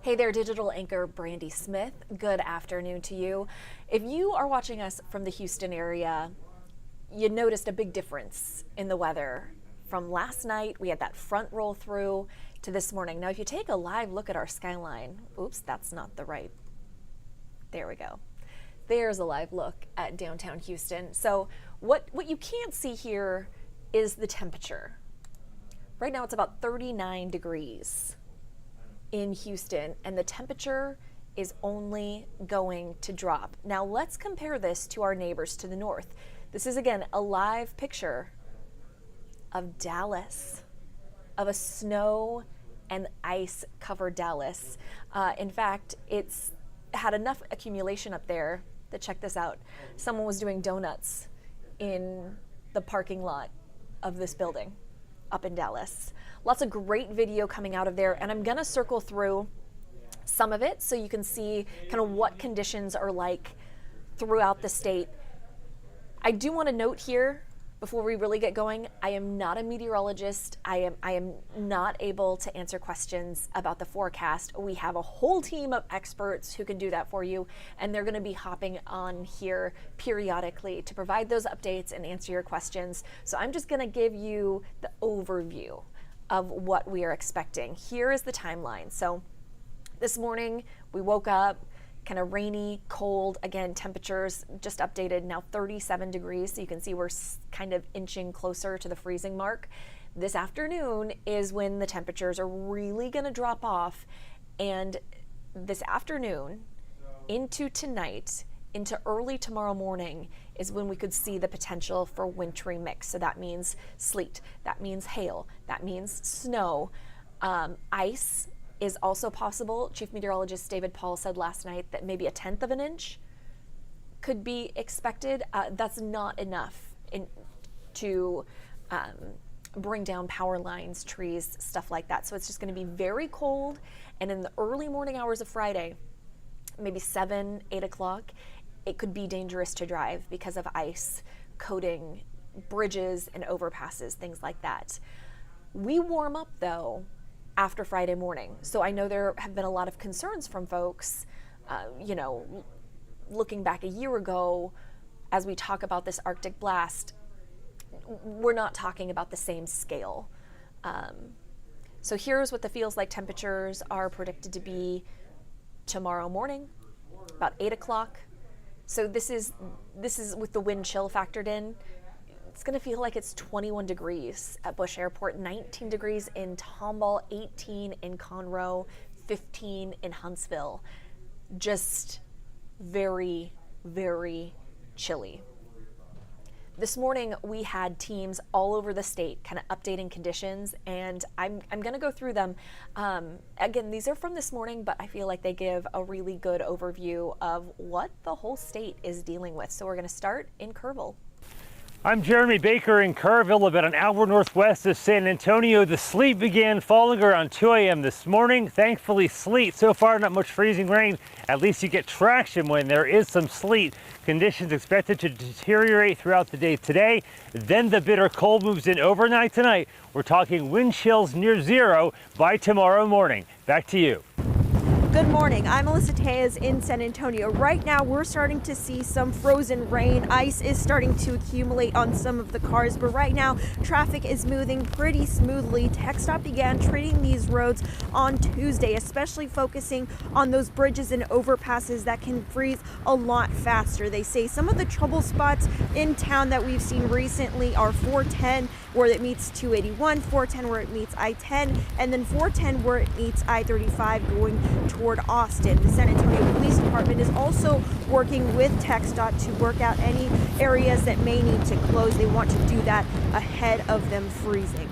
Hey there, digital anchor Brandi Smith. Good afternoon to you. If you are watching us from the Houston area, you noticed a big difference in the weather from last night. We had that front roll through to this morning. Now, if you take a live look at our skyline, oops, that's not the right. There we go. There's a live look at downtown Houston. So what you can't see here is the temperature. Right now it's about 39 degrees in Houston, and the temperature is only going to drop. Now let's compare this to our neighbors to the north. This is again a live picture of Dallas, of a snow and ice covered Dallas. In fact, it's had enough accumulation up there that, check this out, someone was doing donuts in the parking lot of this building up in Dallas. Lots of great video coming out of there, and I'm gonna circle through some of it so you can see kind of what conditions are like throughout the state. I do want to note here, before we really get going, I am not a meteorologist. I am not able to answer questions about the forecast. We have a whole team of experts who can do that for you, and they're going to be hopping on here periodically to provide those updates and answer your questions. So I'm just going to give you the overview of what we are expecting. Here is the timeline. So this morning we woke up, kind of rainy, cold, again, temperatures just updated, now 37 degrees. So you can see we're kind of inching closer to the freezing mark. This afternoon is when the temperatures are really gonna drop off. And this afternoon into tonight, into early tomorrow morning is when we could see the potential for wintry mix. So that means sleet, that means hail, that means snow, ice is also possible. Chief Meteorologist David Paul said last night that maybe 1/10 of an inch could be expected. That's not enough to bring down power lines, trees, stuff like that. So it's just going to be very cold. And in the early morning hours of Friday, maybe 7, 8 o'clock, it could be dangerous to drive because of ice coating bridges and overpasses, things like that. We warm up though after Friday morning. So I know there have been a lot of concerns from folks, looking back a year ago, as we talk about this Arctic blast, we're not talking about the same scale. So here's what the feels like temperatures are predicted to be tomorrow morning, about 8 o'clock. So this is with the wind chill factored in. It's going to feel like it's 21 degrees at Bush Airport, 19 degrees in Tomball, 18 in Conroe, 15 in Huntsville. Just very, very chilly. This morning we had teams all over the state kind of updating conditions, and I'm going to go through them. Again, these are from this morning, but I feel like they give a really good overview of what the whole state is dealing with. So we're going to start in Kerrville. I'm Jeremy Baker in Kerrville, about an hour northwest of San Antonio. The sleet began falling around 2 a.m. this morning. Thankfully, sleet. So far, not much freezing rain. At least you get traction when there is some sleet. Conditions expected to deteriorate throughout the day today. Then the bitter cold moves in overnight tonight. We're talking wind chills near zero by tomorrow morning. Back to you. Good morning. I'm Melissa Tejas in San Antonio. Right now, we're starting to see some frozen rain. Ice is starting to accumulate on some of the cars, but right now, traffic is moving pretty smoothly. TxDOT began treating these roads on Tuesday, especially focusing on those bridges and overpasses that can freeze a lot faster. They say some of the trouble spots in town that we've seen recently are 410, where it meets 281, 410 where it meets I-10, and then 410 where it meets I-35 going toward Austin. The San Antonio Police Department is also working with TxDOT to work out any areas that may need to close. They want to do that ahead of them freezing.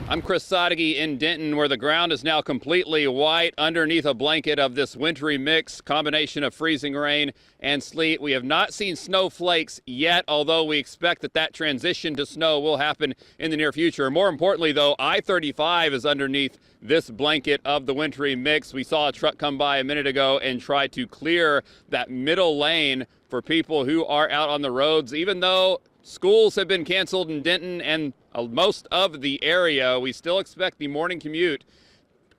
I'm Chris Sadeghi in Denton, where the ground is now completely white underneath a blanket of this wintry mix, combination of freezing rain and sleet. We have not seen snowflakes yet, although we expect that transition to snow will happen in the near future. More importantly, though, I-35 is underneath this blanket of the wintry mix. We saw a truck come by a minute ago and try to clear that middle lane for people who are out on the roads. Even though schools have been canceled in Denton and most of the area, we still expect the morning commute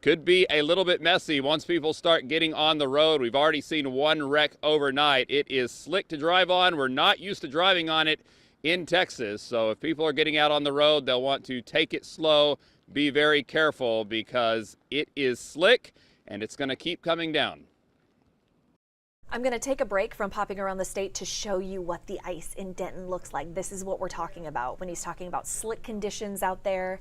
could be a little bit messy once people start getting on the road. We've already seen one wreck overnight. It is slick to drive on. We're not used to driving on it in Texas. So if people are getting out on the road, they'll want to take it slow, be very careful because it is slick and it's going to keep coming down. I'm going to take a break from popping around the state to show you what the ice in Denton looks like. This is what we're talking about when he's talking about slick conditions out there.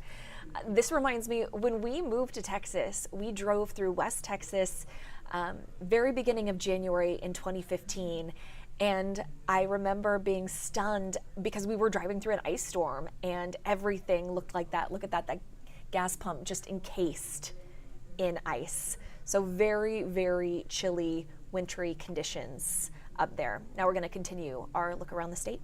This reminds me, when we moved to Texas, we drove through West Texas, very beginning of January in 2015. And I remember being stunned because we were driving through an ice storm and everything looked like that. Look at that gas pump just encased in ice. So very, very chilly, wintry conditions up there. Now we're going to continue our look around the state.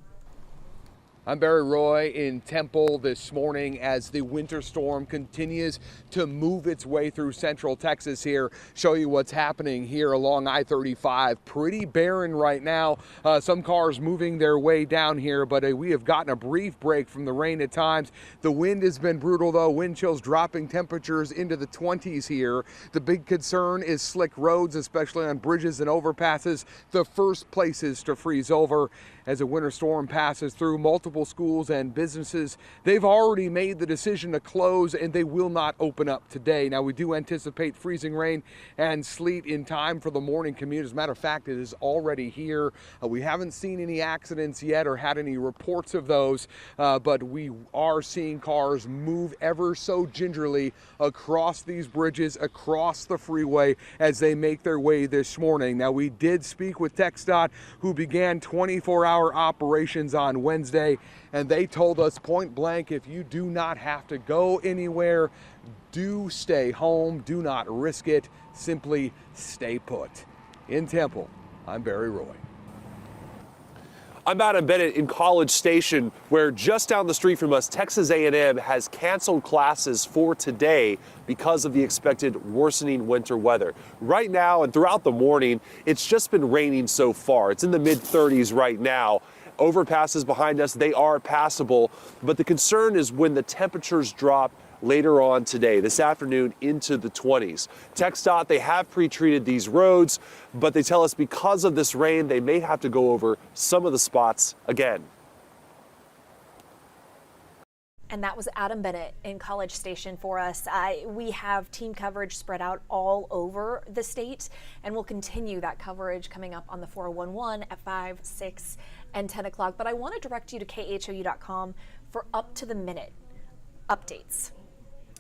I'm Barry Roy in Temple this morning as the winter storm continues to move its way through central Texas here. Show you what's happening here along I-35. Pretty barren right now. Some cars moving their way down here, but we have gotten a brief break from the rain at times. The wind has been brutal though. Wind chills dropping temperatures into the 20s here. The big concern is slick roads, especially on bridges and overpasses. The first places to freeze over as a winter storm passes through multiple schools and businesses. They've already made the decision to close and they will not open up today. Now we do anticipate freezing rain and sleet in time for the morning commute. As a matter of fact, it is already here. We haven't seen any accidents yet or had any reports of those, but we are seeing cars move ever so gingerly across these bridges, across the freeway as they make their way this morning. Now we did speak with TxDOT, who began 24-hour operations on Wednesday, and they told us point blank, if you do not have to go anywhere, do stay home, do not risk it, simply stay put. In Temple, I'm Barry Roy. I'm Adam Bennett in College Station, where just down the street from us, Texas A&M has canceled classes for today because of the expected worsening winter weather. Right now and throughout the morning, it's just been raining so far. It's in the mid-30s right now. Overpasses behind us, they are passable, but the concern is when the temperatures drop later on today, this afternoon, into the 20s. TxDOT, they have pre-treated these roads, but they tell us because of this rain, they may have to go over some of the spots again. And that was Adam Bennett in College Station for us. We have team coverage spread out all over the state, and we'll continue that coverage coming up on the 411 at 5, 6, and 10 o'clock. But I want to direct you to khou.com for up-to-the-minute updates.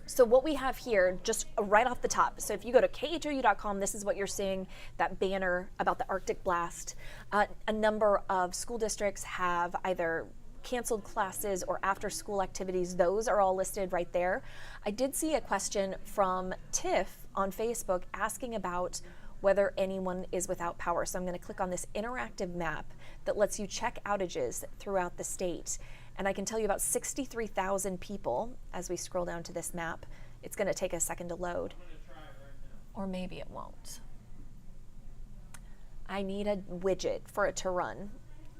So what we have here, just right off the top, so if you go to khou.com, this is what you're seeing, that banner about the Arctic blast. A number of school districts have either canceled classes or after school activities. Those are all listed right there. I did see a question from Tiff on Facebook asking about whether anyone is without power. So I'm going to click on this interactive map that lets you check outages throughout the state. And I can tell you about 63,000 people as we scroll down to this map. It's going to take a second to load. Or maybe it won't. I need a widget for it to run.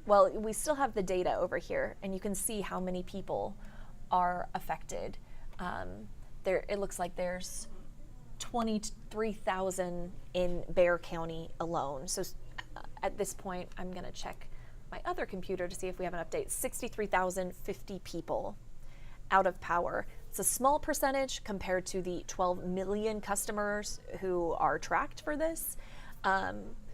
Well, we still have the data over here, and you can see how many people are affected. It looks like there's 23,000 in Bexar County alone. So at this point, I'm going to check my other computer to see if we have an update. 63,050 people out of power. It's a small percentage compared to the 12 million customers who are tracked for this.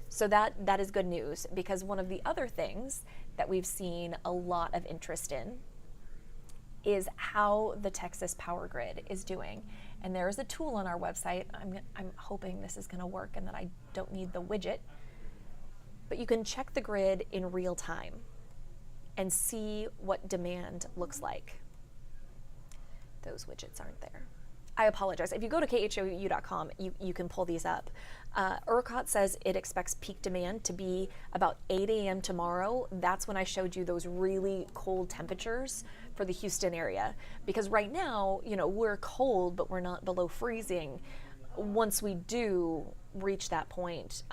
So that is good news, because one of the other things that we've seen a lot of interest in is how the Texas power grid is doing. And there is a tool on our website. I'm hoping this is going to work and that I don't need the widget. But you can check the grid in real time and see what demand looks like. Those widgets aren't there. I apologize. If you go to khou.com, you can pull these up. ERCOT says it expects peak demand to be about 8 a.m. tomorrow. That's when I showed you those really cold temperatures for the Houston area. Because right now, we're cold, but we're not below freezing. Once we do reach that point,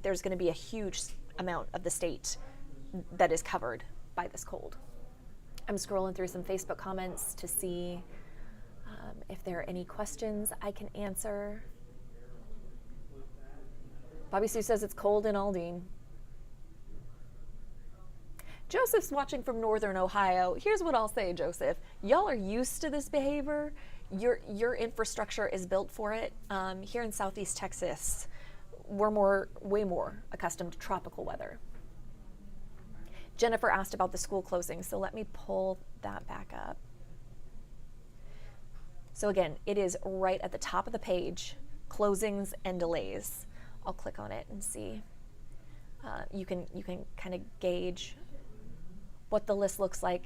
there's going to be a huge amount of the state that is covered by this cold. I'm scrolling through some Facebook comments to see If there are any questions I can answer. Bobby Sue says it's cold in Aldine. Joseph's watching from northern Ohio. Here's what I'll say, Joseph. Y'all are used to this behavior. Your infrastructure is built for it. Here in Southeast Texas, we're way more accustomed to tropical weather. Jennifer asked about the school closing, so let me pull that back up. So again, it is right at the top of the page, closings and delays. I'll click on it and see. You can kind of gauge what the list looks like.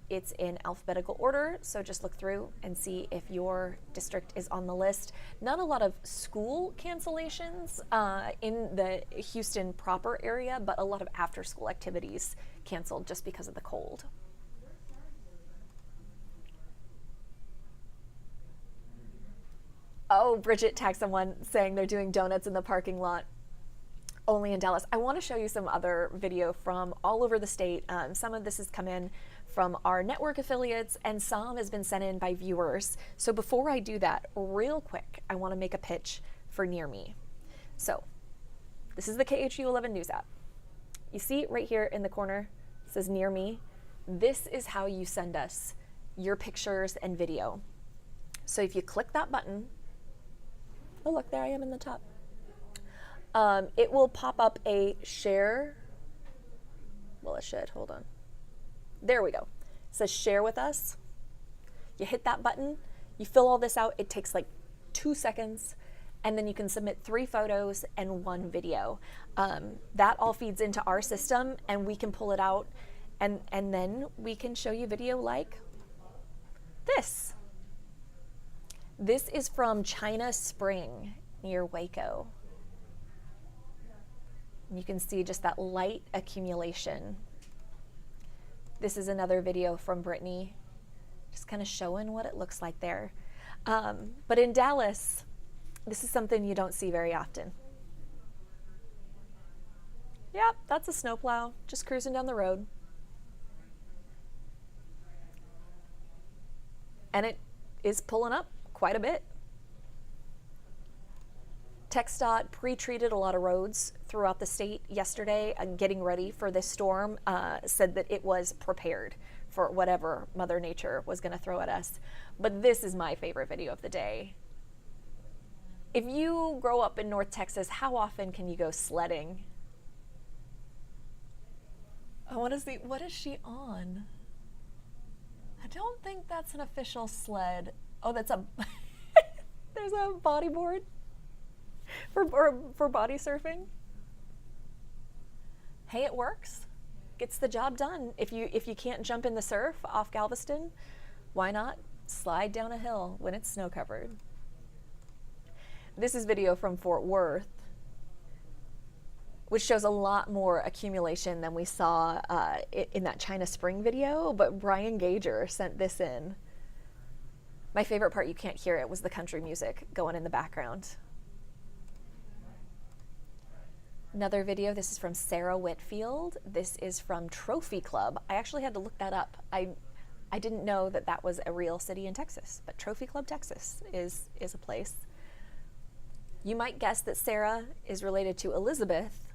It's in alphabetical order, so just look through and see if your district is on the list. Not a lot of school cancellations in the Houston proper area, but a lot of after-school activities canceled just because of the cold. Oh, Bridget tagged someone saying they're doing donuts in the parking lot only in Dallas. I want to show you some other video from all over the state. Some of this has come in from our network affiliates and some has been sent in by viewers. So before I do that, real quick, I want to make a pitch for Near Me. So this is the KHU 11 News app. You see right here in the corner, it says Near Me. This is how you send us your pictures and video. So if you click that button, oh look, there I am in the top. It will pop up a share. Well, it should, hold on. There we go. It says share with us. You hit that button, you fill all this out. It takes like 2 seconds, and then you can submit 3 photos and 1 video. That all feeds into our system, and we can pull it out, and then we can show you video like this. This is from China Spring near Waco. You can see just that light accumulation. This is another video from Brittany, just kind of showing what it looks like there. But in Dallas, this is something you don't see very often. Yep, that's a snowplow, just cruising down the road. And it is pulling up quite a bit. TxDOT pre-treated a lot of roads throughout the state yesterday, getting ready for this storm, said that it was prepared for whatever Mother Nature was going to throw at us. But this is my favorite video of the day. If you grow up in North Texas, how often can you go sledding? I want to see, what is she on? I don't think that's an official sled. Oh, that's a, there's a bodyboard for body surfing. Hey, it works. Gets the job done. If you can't jump in the surf off Galveston, why not slide down a hill when it's snow covered? This is video from Fort Worth, which shows a lot more accumulation than we saw in that China Spring video, but Brian Gager sent this in. My favorite part, you can't hear it, was the country music going in the background. Another video, this is from Sarah Whitfield. This is from Trophy Club. I actually had to look that up. I didn't know that that was a real city in Texas, but Trophy Club, Texas is a place. You might guess that Sarah is related to Elizabeth,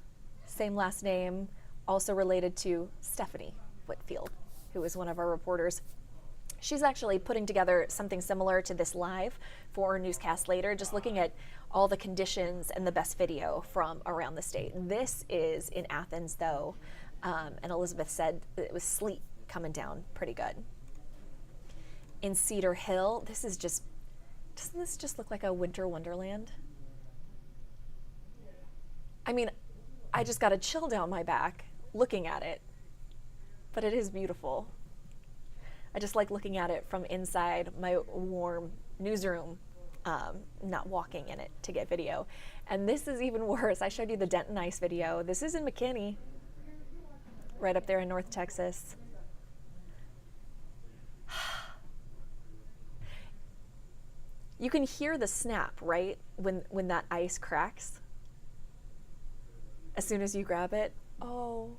same last name, also related to Stephanie Whitfield, who is one of our reporters. She's actually putting together something similar to this live for our newscast later, just looking at all the conditions and the best video from around the state. This is in Athens, though, and Elizabeth said that it was sleet coming down pretty good. In Cedar Hill, this is just, doesn't this just look like a winter wonderland? I mean, I just got a chill down my back looking at it, but it is beautiful. I just like looking at it from inside my warm newsroom, not walking in it to get video. And this is even worse. I showed you the Denton Ice video. This is in McKinney, right up there in North Texas. You can hear the snap, right? When that ice cracks. As soon as you grab it, oh.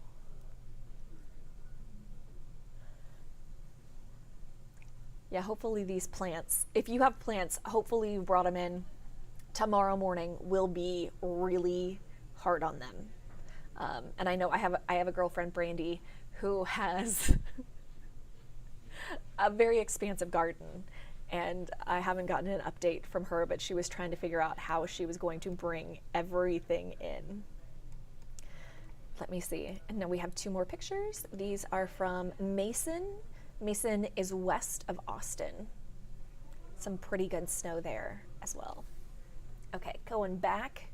Yeah, hopefully these plants, if you have plants, hopefully you brought them in. Tomorrow morning will be really hard on them. And I know I have a girlfriend, Brandi, who has a very expansive garden, and I haven't gotten an update from her, but she was trying to figure out how she was going to bring everything in. Let me see. And then we have 2 more pictures. These are from Mason. Mason is west of Austin. Some pretty good snow there as well. Okay, going back.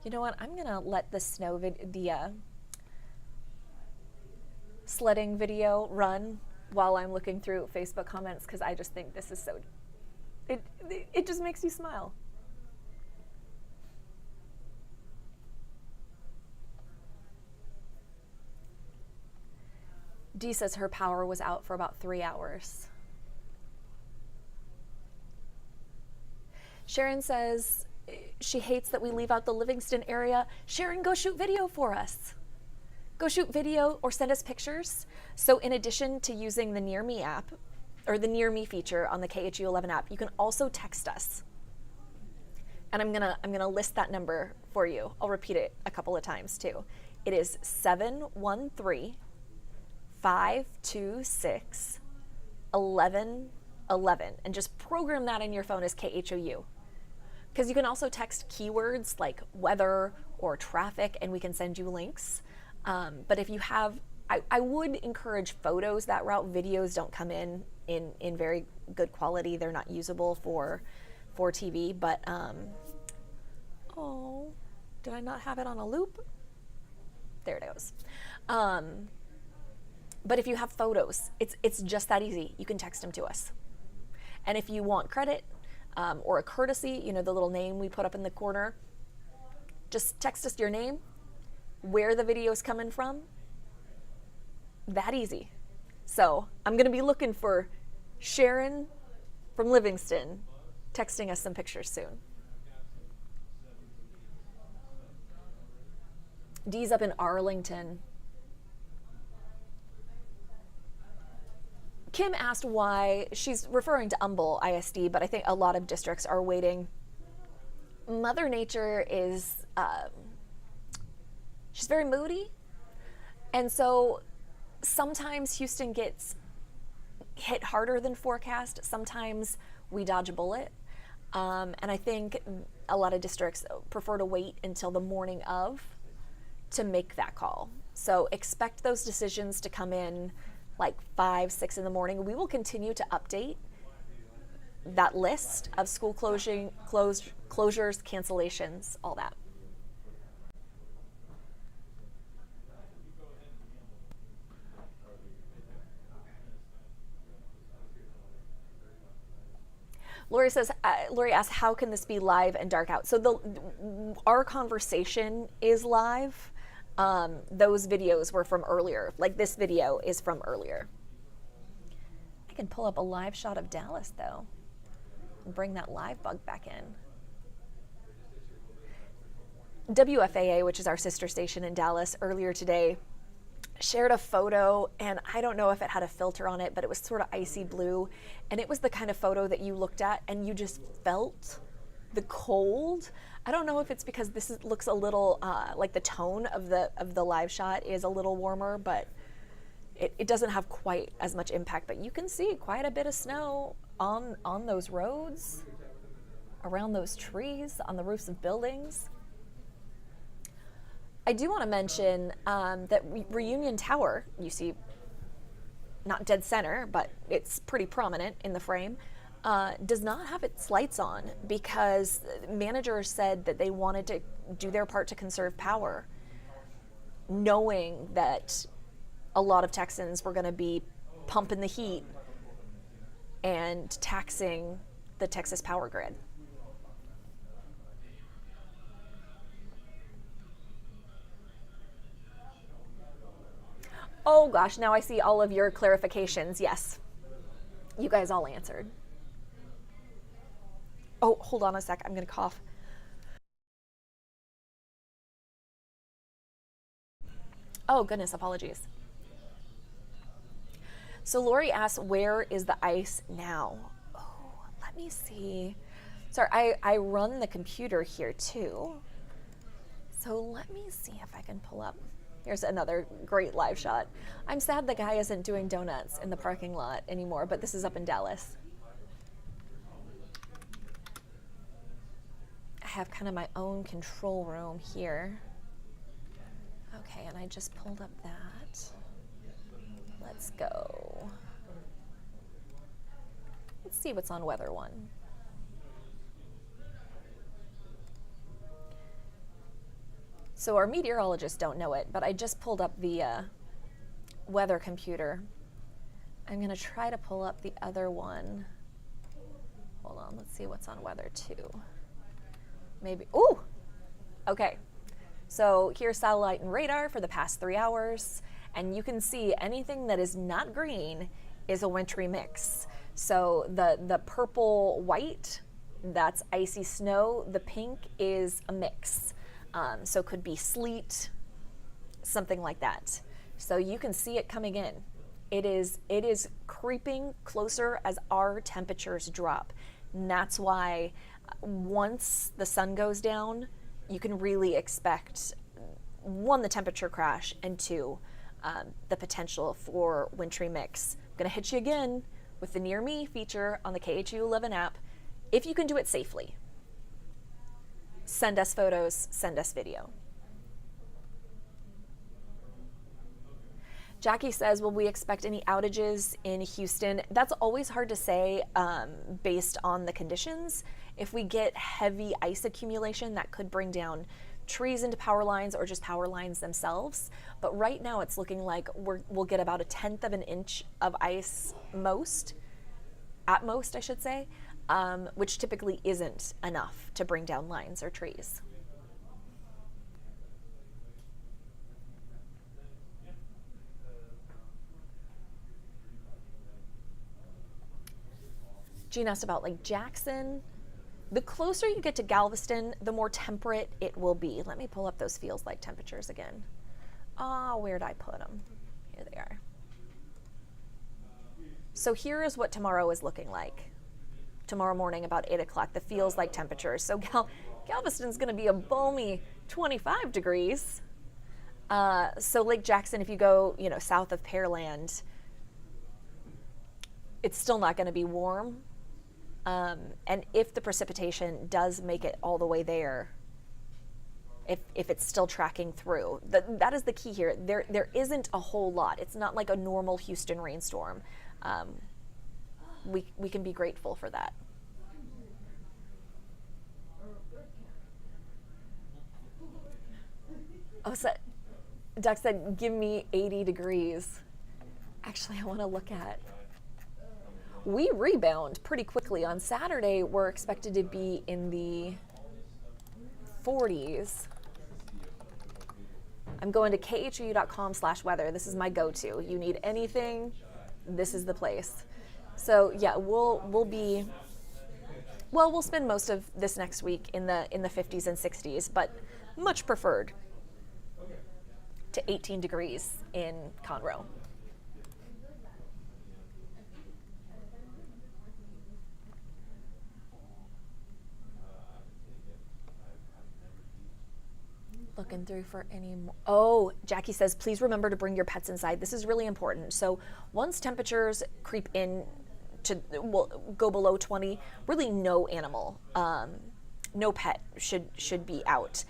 You know what? I'm gonna let the snow sledding video run while I'm looking through Facebook comments, because I just think this is so, it just makes you smile. Dee says her power was out for about 3 hours. Sharon says she hates that we leave out the Livingston area. Sharon, go shoot video for us. Go shoot video or send us pictures. So in addition to using the Near Me app, or the Near Me feature on the KHU11 app, you can also text us. And I'm gonna list that number for you. I'll repeat it a couple of times too. It is 713-526-1111, and just program that in your phone as KHOU. Because you can also text keywords like weather or traffic, and we can send you links. But if you have, I would encourage photos that route. Videos don't come in very good quality. They're not usable for TV, but oh, did I not have it on a loop? There it goes. But if you have photos, it's just that easy. You can text them to us. And if you want credit or a courtesy, you know, the little name we put up in the corner, just text us your name, where the video is coming from. That easy. So I'm going to be looking for Sharon from Livingston texting us some pictures soon. Dee's up in Arlington. Kim asked why, she's referring to Humble ISD, but I think a lot of districts are waiting. Mother Nature is, she's very moody. And so sometimes Houston gets hit harder than forecast. Sometimes we dodge a bullet. And I think a lot of districts prefer to wait until the morning of to make that call. So expect those decisions to come in like 5, 6 in the morning. We will continue to update that list of school closures, cancellations, all that. Lori says, Lori asks, how can this be live and dark out? So our conversation is live. Those videos were from earlier. Like this video is from earlier. I can pull up a live shot of Dallas though, and bring that live bug back in. WFAA, which is our sister station in Dallas, earlier today shared a photo, and I don't know if it had a filter on it, but it was sort of icy blue, and it was the kind of photo that you looked at and you just felt the cold. I don't know if it's because looks a little like the tone of the live shot is a little warmer, but it doesn't have quite as much impact. But you can see quite a bit of snow on those roads, around those trees, on the roofs of buildings. I do want to mention that Reunion Tower, you see, not dead center, but it's pretty prominent in the frame, does not have its lights on because managers said that they wanted to do their part to conserve power, knowing that a lot of Texans were going to be pumping the heat and taxing the Texas power grid. Oh gosh, now I see all of your clarifications. Yes, you guys all answered. Oh, hold on a sec, I'm gonna cough. Oh goodness, apologies. So Lori asks, where is the ice now? Oh, let me see. Sorry, I run the computer here too. So let me see if I can pull up. Here's another great live shot. I'm sad the guy isn't doing donuts in the parking lot anymore, but this is up in Dallas. I have kind of my own control room here. Okay, and I just pulled up that. Let's go. Let's see what's on Weather One. So our meteorologists don't know it, but I just pulled up the weather computer. I'm gonna try to pull up the other one. Hold on, let's see what's on Weather 2. Maybe, ooh, okay. So here's satellite and radar for the past 3 hours, and you can see anything that is not green is a wintry mix. So the purple white, that's icy snow. The pink is a mix. So could be sleet, something like that. So you can see it coming in. It is creeping closer as our temperatures drop. And that's why once the sun goes down, you can really expect, one, the temperature crash, and two, the potential for wintry mix. I'm gonna hit you again with the Near Me feature on the KHU 11 app. If you can do it safely, send us photos, send us video. Jackie says, will we expect any outages in Houston? That's always hard to say based on the conditions. If we get heavy ice accumulation, that could bring down trees into power lines or just power lines themselves. But right now it's looking like we'll get about 1/10 of an inch of ice at most, I should say. Which typically isn't enough to bring down lines or trees. Jean asked about Lake Jackson. The closer you get to Galveston, the more temperate it will be. Let me pull up those feels like temperatures again. Where'd I put them? Here they are. So here is what tomorrow is looking like. Tomorrow morning about 8 o'clock, the feels like temperatures. So Galveston's gonna be a balmy 25 degrees. So Lake Jackson, if you go, south of Pearland, it's still not gonna be warm. And if the precipitation does make it all the way there, if it's still tracking through, that is the key here. There isn't a whole lot. It's not like a normal Houston rainstorm. We can be grateful for that. Oh, so Doug said, give me 80 degrees. Actually, I want to look at. We rebound pretty quickly. On Saturday, we're expected to be in the 40s. I'm going to khu.com/weather. This is my go-to. You need anything, this is the place. So yeah, we'll spend most of this next week in the 50s and 60s, but much preferred to 18 degrees in Conroe. Looking through for any more. Oh, Jackie says, please remember to bring your pets inside. This is really important. So once temperatures creep in go below 20, really no animal, no pet should be out.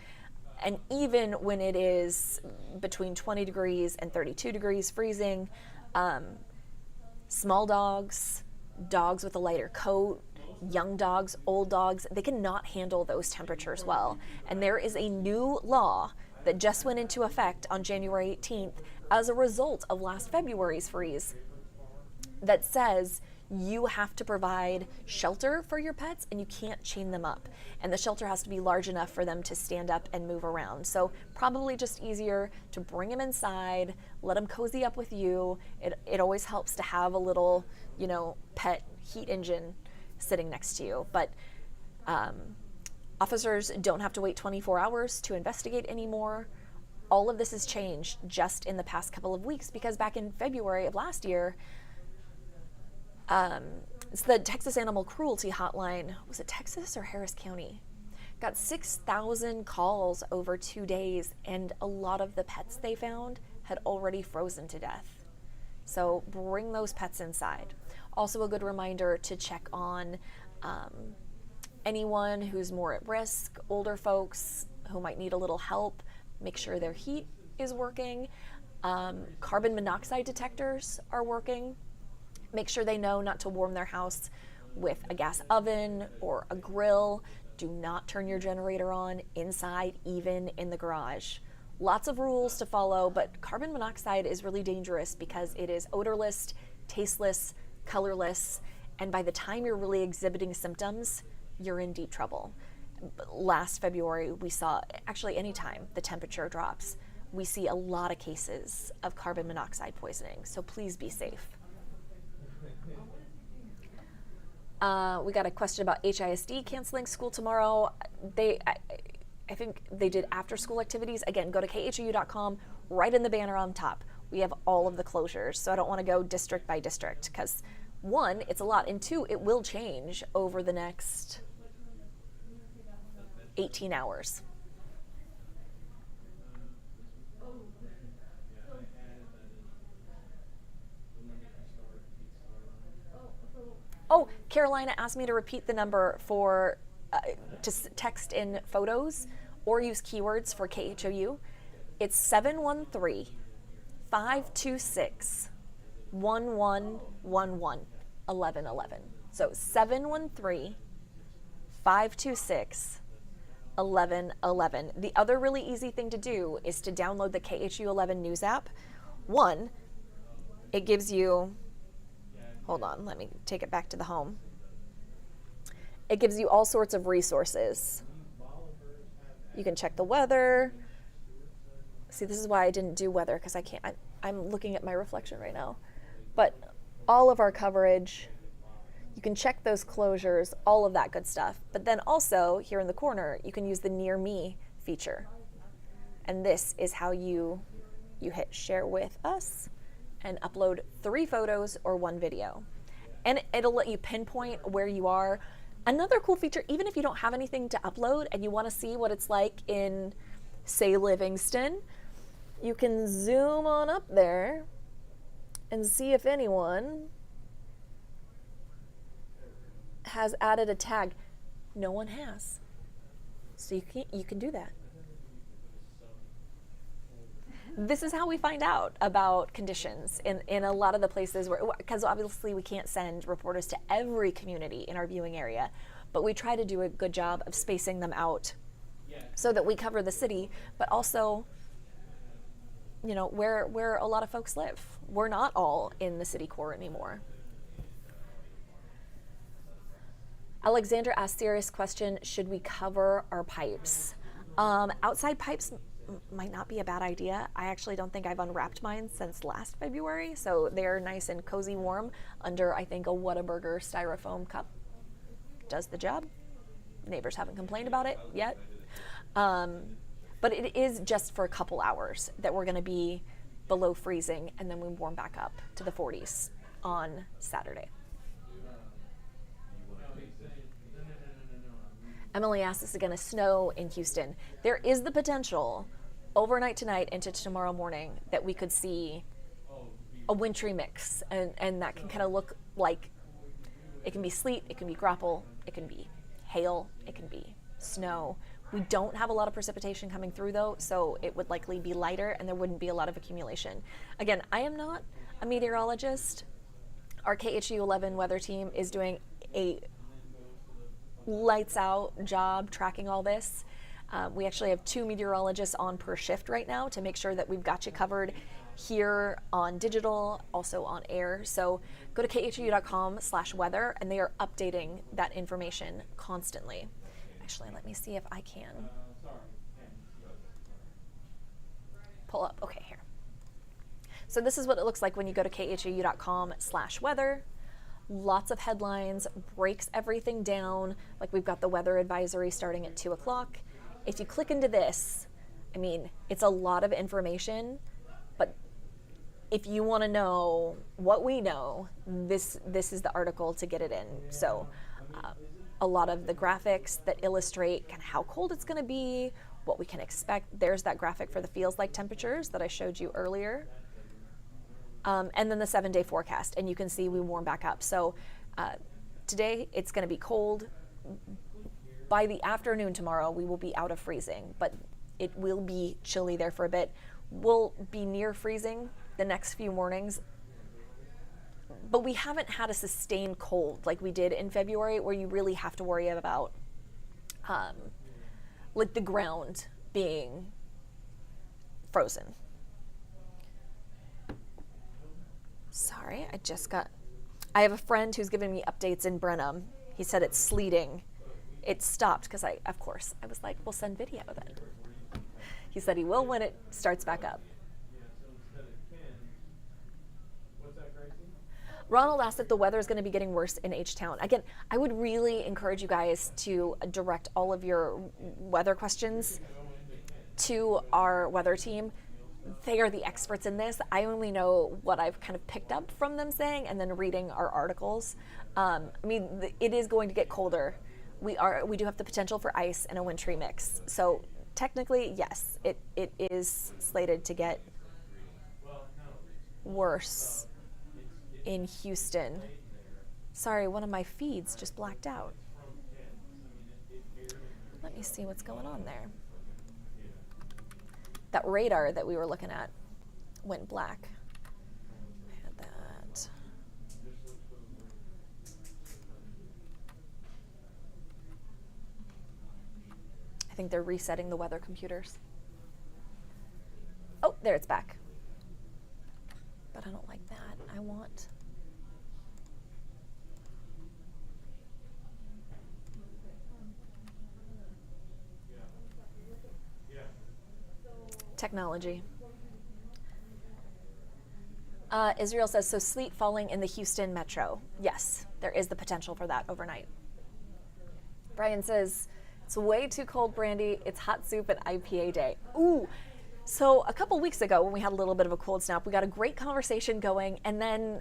And even when it is between 20 degrees and 32 degrees freezing, small dogs, dogs with a lighter coat, young dogs, old dogs, they cannot handle those temperatures well. And there is a new law that just went into effect on January 18th as a result of last February's freeze that says you have to provide shelter for your pets and you can't chain them up. And the shelter has to be large enough for them to stand up and move around. So probably just easier to bring them inside, let them cozy up with you. It always helps to have a little, pet heat engine sitting next to you. But officers don't have to wait 24 hours to investigate anymore. All of this has changed just in the past couple of weeks because back in February of last year, It's the Texas Animal Cruelty Hotline. Was it Texas or Harris County? Got 6,000 calls over 2 days, and a lot of the pets they found had already frozen to death. So bring those pets inside. Also a good reminder to check on anyone who's more at risk, older folks who might need a little help. Make sure their heat is working. Carbon monoxide detectors are working. Make sure they know not to warm their house with a gas oven or a grill. Do not turn your generator on inside, even in the garage. Lots of rules to follow, but carbon monoxide is really dangerous because it is odorless, tasteless, colorless, and by the time you're really exhibiting symptoms, you're in deep trouble. Last February, we saw, actually anytime the temperature drops, we see a lot of cases of carbon monoxide poisoning, so please be safe. We got a question about HISD canceling school tomorrow. I think they did after school activities. Again, go to khou.com, right in the banner on top. We have all of the closures, so I don't want to go district by district because one, it's a lot, and two, it will change over the next 18 hours. Oh, Carolina asked me to repeat the number for to text in photos or use keywords for KHOU. It's 713-526-1111, 1111. So 713-526-1111. The other really easy thing to do is to download the KHU 11 News app. One, it gives you, hold on, let me take it back to the home. It gives you all sorts of resources. You can check the weather. See, this is why I didn't do weather, because I'm looking at my reflection right now. But all of our coverage, you can check those closures, all of that good stuff. But then also, here in the corner, you can use the Near Me feature. And this is how you hit share with us and upload 3 photos or 1 video. And it'll let you pinpoint where you are. Another cool feature, even if you don't have anything to upload and you want to see what it's like in, say, Livingston, you can zoom on up there and see if anyone has added a tag. No one has. So you can do that. This is how we find out about conditions in a lot of the places where, because obviously we can't send reporters to every community in our viewing area, but we try to do a good job of spacing them out so that we cover the city, but also, you know, where a lot of folks live. We're not all in the city core anymore. Alexandra asked serious question, should we cover our pipes? Outside pipes might not be a bad idea. I actually don't think I've unwrapped mine since last February, so they're nice and cozy warm under, I think, a Whataburger styrofoam cup. Does the job. Neighbors haven't complained about it yet. But it is just for a couple hours that we're gonna be below freezing, and then we warm back up to the 40s on Saturday. Emily asked, is it going to snow in Houston? There is the potential overnight tonight into tomorrow morning that we could see a wintry mix, and that can kind of look like, it can be sleet, it can be grapple, it can be hail, it can be snow. We don't have a lot of precipitation coming through though, so it would likely be lighter and there wouldn't be a lot of accumulation. Again, I am not a meteorologist. Our KHU 11 weather team is doing a lights out job tracking all this. We actually have 2 meteorologists on per shift right now to make sure that we've got you covered here on digital, also on air. So go to khu.com/weather and they are updating that information constantly. Actually, let me see if I can pull up. Okay, here. So this is what it looks like when you go to khu.com/weather. Lots of headlines, breaks everything down. Like we've got the weather advisory starting at 2 o'clock. If you click into this, I mean, it's a lot of information, but if you want to know what we know, this is the article to get it in. So a lot of the graphics that illustrate kind of how cold it's going to be, what we can expect. There's that graphic for the feels like temperatures that I showed you earlier. And then the 7-day forecast, and you can see we warm back up. So today it's going to be cold. By the afternoon tomorrow, we will be out of freezing, but it will be chilly there for a bit. We'll be near freezing the next few mornings, but we haven't had a sustained cold like we did in February, where you really have to worry about like the ground being frozen. Sorry, I have a friend who's giving me updates in Brenham. He said it's sleeting. It stopped because of course, I was like, we'll send video then. He said he will when it starts back up. Ronald asked if the weather is going to be getting worse in H-Town. Again, I would really encourage you guys to direct all of your weather questions to our weather team. They are the experts in this. I only know what I've kind of picked up from them saying and then reading our articles. I mean, it is going to get colder. We do have the potential for ice and a wintry mix. So technically, yes, it is slated to get worse in Houston. Sorry, one of my feeds just blacked out. Let me see what's going on there. That radar that we were looking at went black. I had that. I think they're resetting the weather computers. Oh, there it's back. But I don't like that. I want... technology. Israel says, so sleet falling in the Houston metro. Yes, there is the potential for that overnight. Brian says, it's way too cold, Brandi. It's hot soup and IPA day. Ooh, so a couple weeks ago when we had a little bit of a cold snap, we got a great conversation going, and then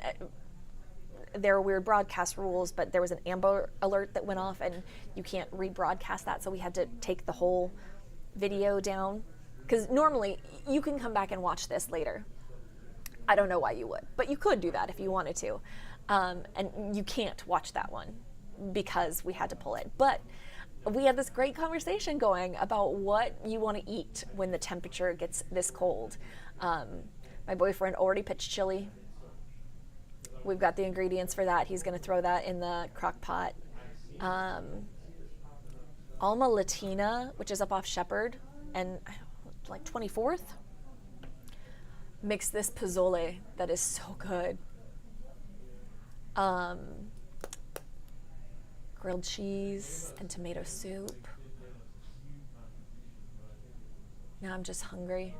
there are weird broadcast rules, but there was an Amber Alert that went off and you can't rebroadcast that, so we had to take the whole video down. Because normally, you can come back and watch this later. I don't know why you would, but you could do that if you wanted to. And you can't watch that one because we had to pull it. But we had this great conversation going about what you want to eat when the temperature gets this cold. My boyfriend already pitched chili. We've got the ingredients for that. He's going to throw that in the crock pot. Alma Latina, which is up off Shepherd, and like 24th, makes this pozole that is so good. Grilled cheese and tomato soup. Now I'm just hungry.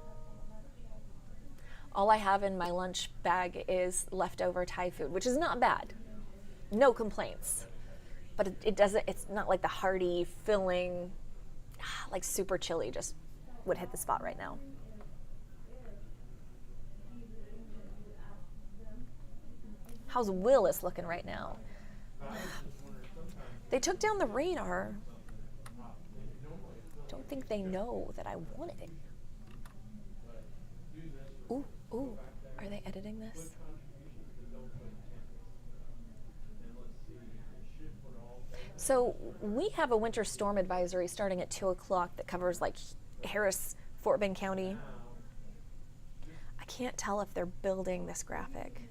All I have in my lunch bag is leftover Thai food, which is not bad. No complaints. But it's not like the hearty, filling, like super chili just would hit the spot right now. How's Willis looking right now? They took down the radar. Don't think they know that I wanted it. Ooh, are they editing this? So we have a winter storm advisory starting at 2 o'clock that covers like Harris, Fort Bend County. I can't tell if they're building this graphic.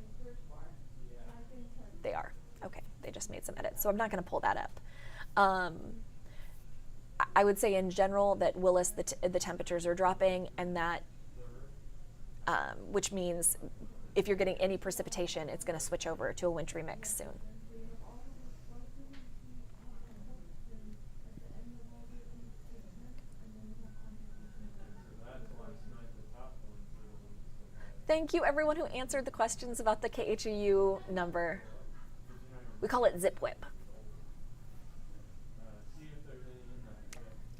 They are. Okay, they just made some edits, so I'm not going to pull that up. I would say in general that Willis, the temperatures are dropping, and that, which means if you're getting any precipitation, it's going to switch over to a wintry mix soon. Thank you, everyone who answered the questions about the KHOU number. We call it Zip Whip.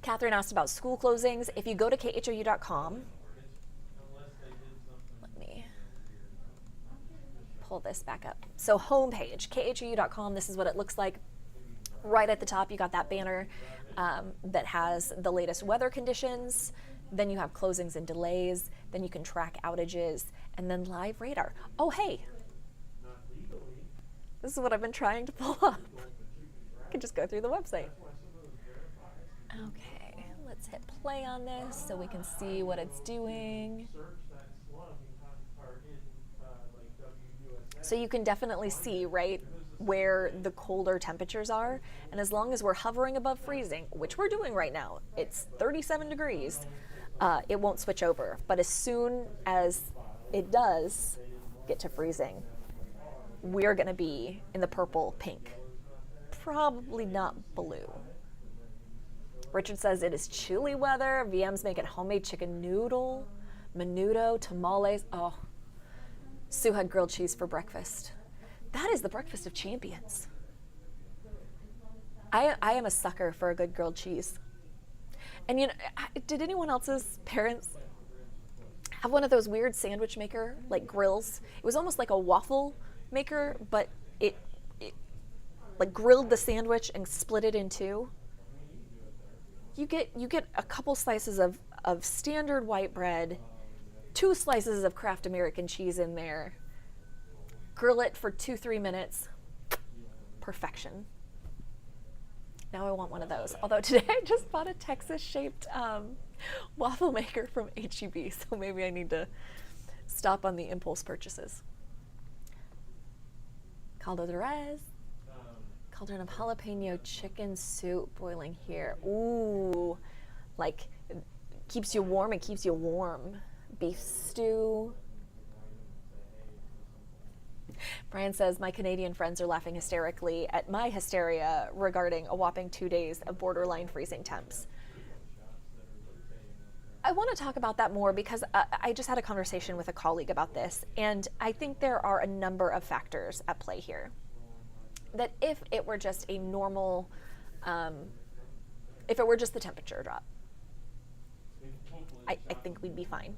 Catherine asked about school closings. If you go to khou.com, pull this back up. So homepage, khou.com, this is what it looks like. Right at the top, you got that banner that has the latest weather conditions. Then you have closings and delays. Then you can track outages, and then live radar. Oh, hey, this is what I've been trying to pull up. I can just go through the website. Okay, let's hit play on this so we can see what it's doing. So you can definitely see, right, where the colder temperatures are. And as long as we're hovering above freezing, which we're doing right now, it's 37 degrees, it won't switch over. But as soon as it does get to freezing, we're going to be in the purple pink. Probably not blue. Richard says it is chilly weather. VM's making homemade chicken noodle, menudo, tamales. Oh, Sue had grilled cheese for breakfast. That is the breakfast of champions. I am a sucker for a good grilled cheese. And you know, did anyone else's parents have one of those weird sandwich maker like grills? It was almost like a waffle maker, but it like grilled the sandwich and split it in two. You get a couple slices of standard white bread, 2 slices of Kraft American cheese in there, grill it for 2-3 minutes, perfection. Now I want one of those. Although today I just bought a Texas-shaped waffle maker from H-E-B, so maybe I need to stop on the impulse purchases. Caldo de res, cauldron of jalapeno chicken soup boiling here. Ooh, like keeps you warm, it keeps you warm. Beef stew. Brian says, my Canadian friends are laughing hysterically at my hysteria regarding a whopping 2 days of borderline freezing temps. I want to talk about that more because I just had a conversation with a colleague about this, and I think there are a number of factors at play here. That if it were just a normal, if it were just the temperature drop, I think we'd be fine.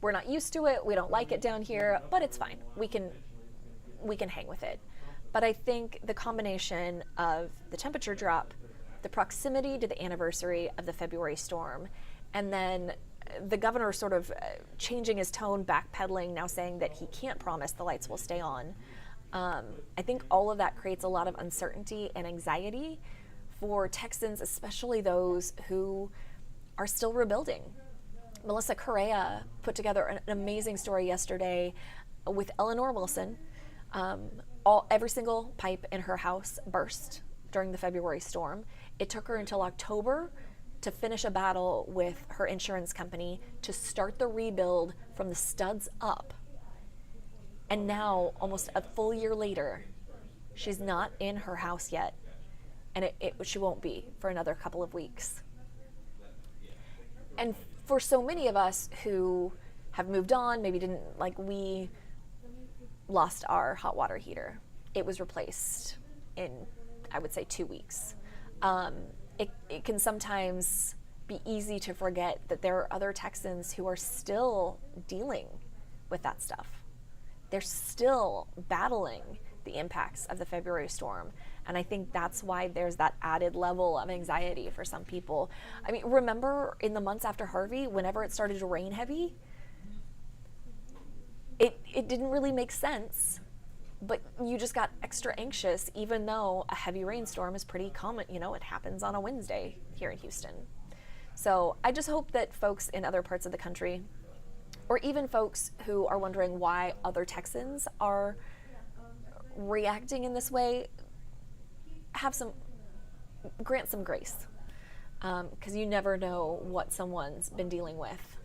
We're not used to it, we don't like it down here, but it's fine. We can hang with it. But I think the combination of the temperature drop, the proximity to the anniversary of the February storm, and then the governor sort of changing his tone, backpedaling, now saying that he can't promise the lights will stay on. I think all of that creates a lot of uncertainty and anxiety for Texans, especially those who are still rebuilding. Melissa Correa put together an amazing story yesterday with Eleanor Wilson. Every single pipe in her house burst during the February storm. It took her until October to finish a battle with her insurance company to start the rebuild from the studs up. And now, almost a full year later, she's not in her house yet. And she won't be for another couple of weeks. And for so many of us who have moved on, maybe didn't, like we lost our hot water heater. It was replaced in, I would say, 2 weeks. It can sometimes be easy to forget that there are other Texans who are still dealing with that stuff. They're still battling the impacts of the February storm. And I think that's why there's that added level of anxiety for some people. I mean, remember in the months after Harvey, whenever it started to rain heavy, it didn't really make sense, but you just got extra anxious, even though a heavy rainstorm is pretty common. You know, it happens on a Wednesday here in Houston. So I just hope that folks in other parts of the country, or even folks who are wondering why other Texans are reacting in this way, grant some grace, because you never know what someone's been dealing with.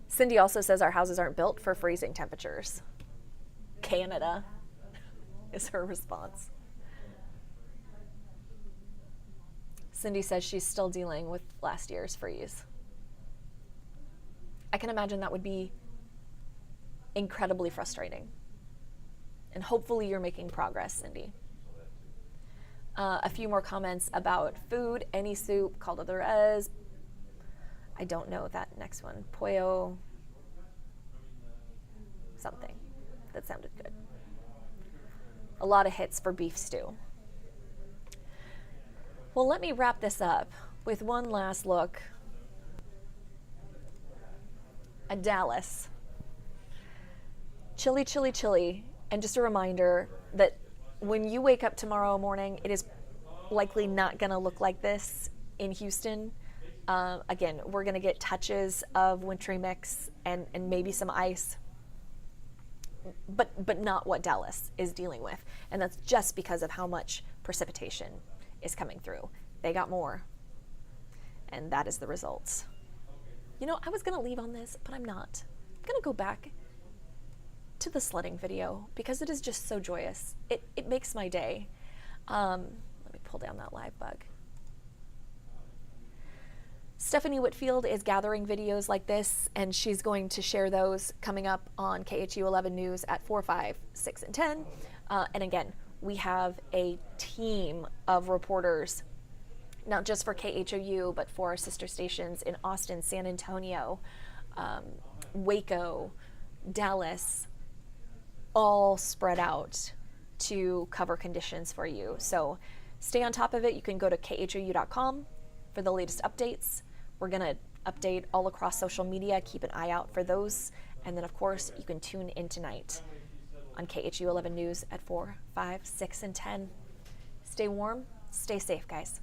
Cindy also says our houses aren't built for freezing temperatures. Canada is her response. Cindy says she's still dealing with last year's freeze. I can imagine that would be incredibly frustrating. And hopefully you're making progress, Cindy. A few more comments about food, any soup, caldo de res, I don't know that next one. Pollo something. That sounded good. A lot of hits for beef stew. Well, let me wrap this up with one last look at Dallas. Chilly, chilly, chilly. And just a reminder that when you wake up tomorrow morning, it is likely not going to look like this in Houston. Again, we're going to get touches of wintry mix and maybe some ice, but not what Dallas is dealing with. And that's just because of how much precipitation is coming through. They got more, and that is the results. You know, I was going to leave on this, but I'm not. I'm going to go back to the sledding video because it is just so joyous. It makes my day. Let me pull down that live bug. Stephanie Whitfield is gathering videos like this, and she's going to share those coming up on KHU 11 News at 4, 5, 6, and 10. And again, we have a team of reporters, not just for KHOU, but for our sister stations in Austin, San Antonio, Waco, Dallas, all spread out to cover conditions for you. So stay on top of it. You can go to khou.com for the latest updates. We're going to update all across social media. Keep an eye out for those. And then, of course, you can tune in tonight on KHU 11 News at 4, 5, 6, and 10. Stay warm. Stay safe, guys.